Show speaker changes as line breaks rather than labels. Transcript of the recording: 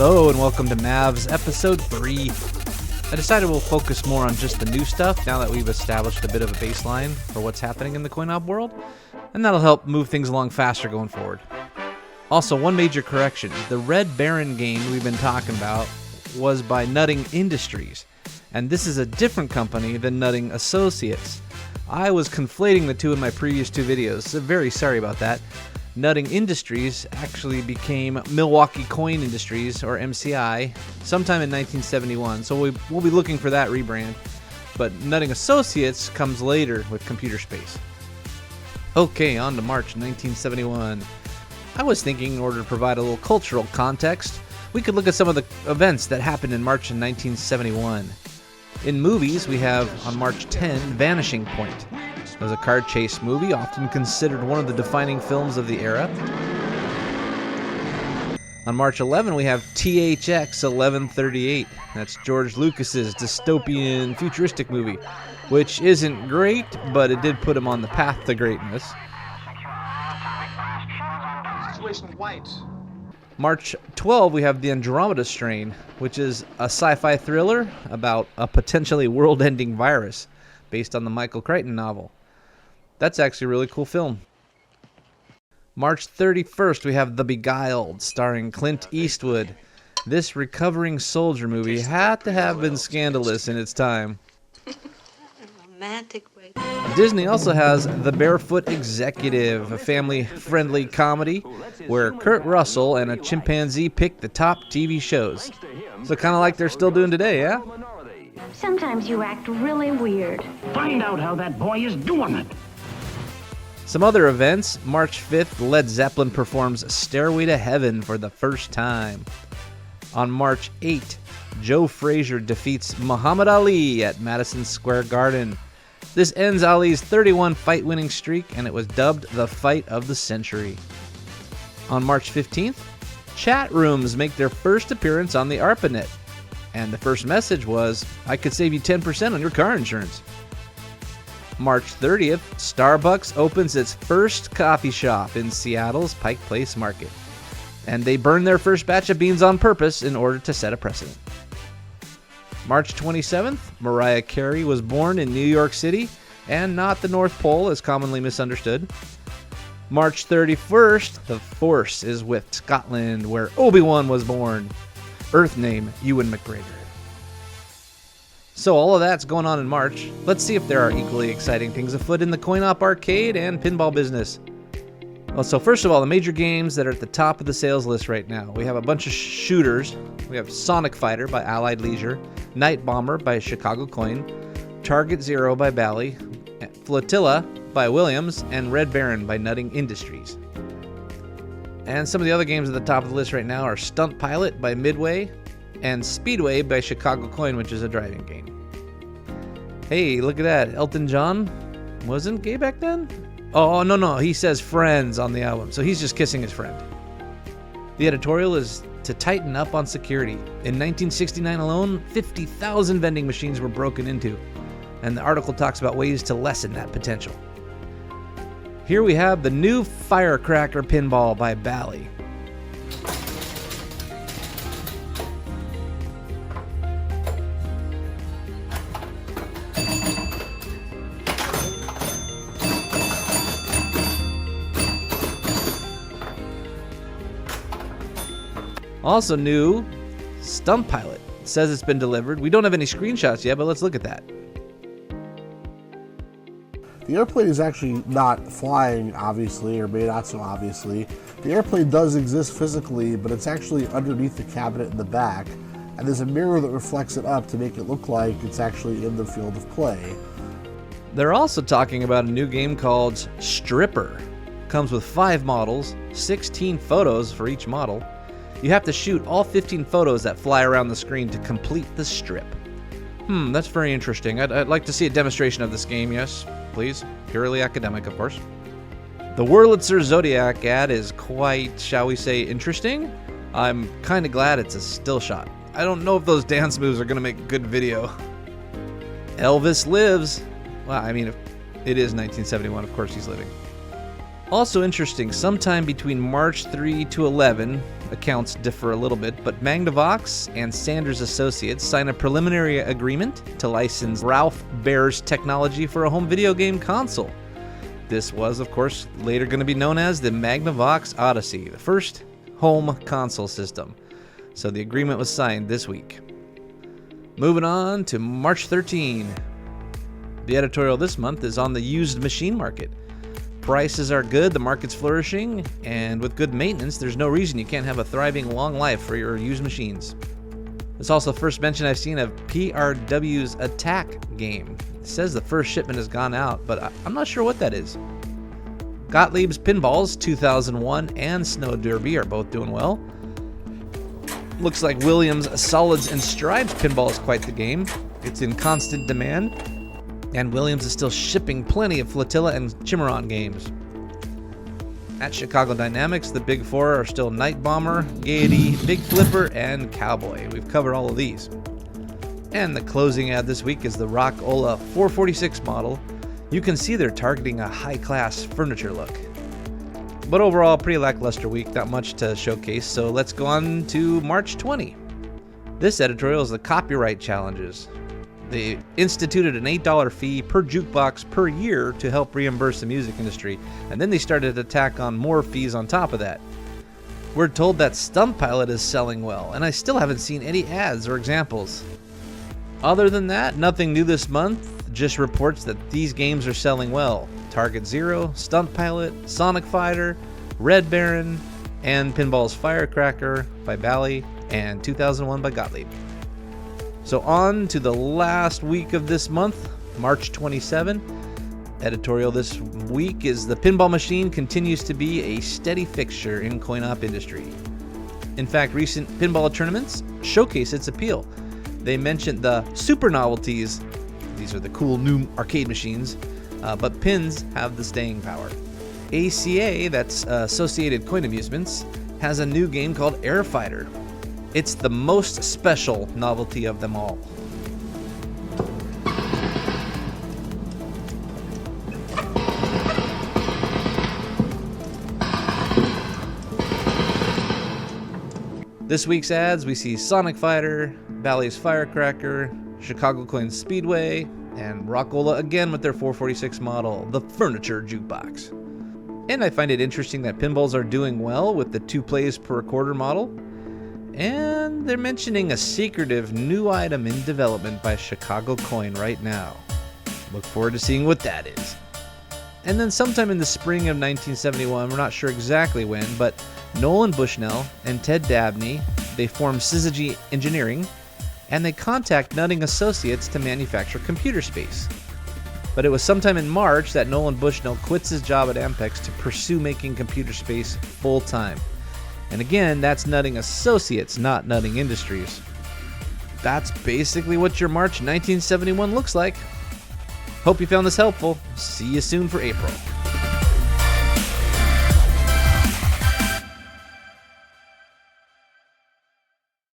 Hello and welcome to MAVS episode 3. I decided we'll focus more on just the new stuff now that we've established a bit of a baseline for what's happening in the coin-op world, and that'll help move things along faster going forward. Also, one major correction. The Red Baron game we've been talking about was by Nutting Industries, and this is a different company than Nutting Associates. I was conflating the two in my previous two videos, so very sorry about that. Nutting Industries actually became Milwaukee Coin Industries, or MCI, sometime in 1971, so we'll be looking for that rebrand. But Nutting Associates comes later with Computer Space. Okay, on to March 1971. I was thinking in order to provide a little cultural context, we could look at some of the events that happened in March in 1971. In movies, we have, on March 10, Vanishing Point. It was a car chase movie, often considered one of the defining films of the era. On March 11, we have THX 1138. That's George Lucas's dystopian futuristic movie, which isn't great, but it did put him on the path to greatness.
Situation white.
March 12, we have The Andromeda Strain, which is a sci-fi thriller about a potentially world-ending virus based on the Michael Crichton novel. That's actually a really cool film. March 31st, we have The Beguiled, starring Clint Eastwood. This recovering soldier movie had to have been scandalous in its time.
Romantic way.
Disney also has The Barefoot Executive, a family-friendly comedy where Kurt Russell and a chimpanzee pick the top TV shows. So kind of like they're still doing today, yeah?
Sometimes you act really weird.
Find out how that boy is doing it.
Some other events. March 5th, Led Zeppelin performs Stairway to Heaven for the first time. On March 8th, Joe Frazier defeats Muhammad Ali at Madison Square Garden. This ends Ali's 31-fight winning streak, and it was dubbed the Fight of the Century. On March 15th, chat rooms make their first appearance on the ARPANET, and the first message was, I could save you 10% on your car insurance. March 30th, Starbucks opens its first coffee shop in Seattle's Pike Place Market, and they burn their first batch of beans on purpose in order to set a precedent. March 27th, Mariah Carey was born in New York City, and not the North Pole as commonly misunderstood. March 31st, the Force is with Scotland, where Obi-Wan was born. Earth name, Ewan McGregor. So all of that's going on in March. Let's see if there are equally exciting things afoot in the coin-op arcade and pinball business. Well, so first of all, the major games that are at the top of the sales list right now. We have a bunch of shooters. We have Sonic Fighter by Allied Leisure, Night Bomber by Chicago Coin, Target Zero by Bally, Flotilla by Williams, and Red Baron by Nutting Industries. And some of the other games at the top of the list right now are Stunt Pilot by Midway and Speedway by Chicago Coin, which is a driving game. Hey, look at that. Elton John wasn't gay back then? Oh, no, he says friends on the album, so he's just kissing his friend. The editorial is to tighten up on security. In 1969 alone, 50,000 vending machines were broken into, and the article talks about ways to lessen that potential. Here we have the new Firecracker Pinball by Bally. Also new, Stunt Pilot. It says it's been delivered. We don't have any screenshots yet, but let's look at that.
The airplane is actually not flying, obviously, or maybe not so obviously. The airplane does exist physically, but it's actually underneath the cabinet in the back, and there's a mirror that reflects it up to make it look like it's actually in the field of play.
They're also talking about a new game called Stripper. Comes with 5 models, 16 photos for each model. You have to shoot all 15 photos that fly around the screen to complete the strip. That's very interesting. I'd like to see a demonstration of this game, yes, please. Purely academic, of course. The Wurlitzer Zodiac ad is quite, shall we say, interesting. I'm kind of glad it's a still shot. I don't know if those dance moves are going to make good video. Elvis lives. Well, I mean, it is 1971, of course he's living. Also interesting, sometime between March 3 to 11, accounts differ a little bit, but Magnavox and Sanders Associates signed a preliminary agreement to license Ralph Baer's technology for a home video game console. This was, of course, later going to be known as the Magnavox Odyssey, the first home console system. So the agreement was signed this week. Moving on to March 13. The editorial this month is on the used machine market. Prices are good, the market's flourishing, and with good maintenance, there's no reason you can't have a thriving long life for your used machines. It's also the first mention I've seen of PRW's Attack game. It says the first shipment has gone out, but I'm not sure what that is. Gottlieb's Pinballs 2001 and Snow Derby are both doing well. Looks like Williams' Solids and Stripes Pinball is quite the game. It's in constant demand, and Williams is still shipping plenty of Flotilla and Chimaron games. At Chicago Dynamics, the big four are still Night Bomber, Gaiety, Big Flipper, and Cowboy. We've covered all of these. And the closing ad this week is the Rock-Ola 446 model. You can see they're targeting a high-class furniture look. But overall, pretty lackluster week, not much to showcase, so let's go on to March 20. This editorial is the copyright challenges. They instituted an $8 fee per jukebox per year to help reimburse the music industry, and then they started to tack on more fees on top of that. We're told that Stunt Pilot is selling well, and I still haven't seen any ads or examples. Other than that, nothing new this month, just reports that these games are selling well. Target Zero, Stunt Pilot, Sonic Fighter, Red Baron, and Pinball's Firecracker by Bally, and 2001 by Gottlieb. So on to the last week of this month, March 27. Editorial this week is the pinball machine continues to be a steady fixture in coin-op industry. In fact, recent pinball tournaments showcase its appeal. They mentioned the super novelties. These are the cool new arcade machines, but pins have the staying power. ACA, that's Associated Coin Amusements, has a new game called Air Fighter. It's the most special novelty of them all. This week's ads, we see Sonic Fighter, Bally's Firecracker, Chicago Coin Speedway, and Rock-Ola again with their 446 model, the Furniture Jukebox. And I find it interesting that pinballs are doing well with the 2 plays per quarter model. And they're mentioning a secretive new item in development by Chicago Coin right now. Look forward to seeing what that is. And then sometime in the spring of 1971, we're not sure exactly when, but Nolan Bushnell and Ted Dabney, they form Syzygy Engineering, and they contact Nutting Associates to manufacture computer space. But it was sometime in March that Nolan Bushnell quits his job at Ampex to pursue making computer space full time. And again, that's Nutting Associates, not Nutting Industries. That's basically what your March 1971 looks like. Hope you found this helpful. See you soon for April.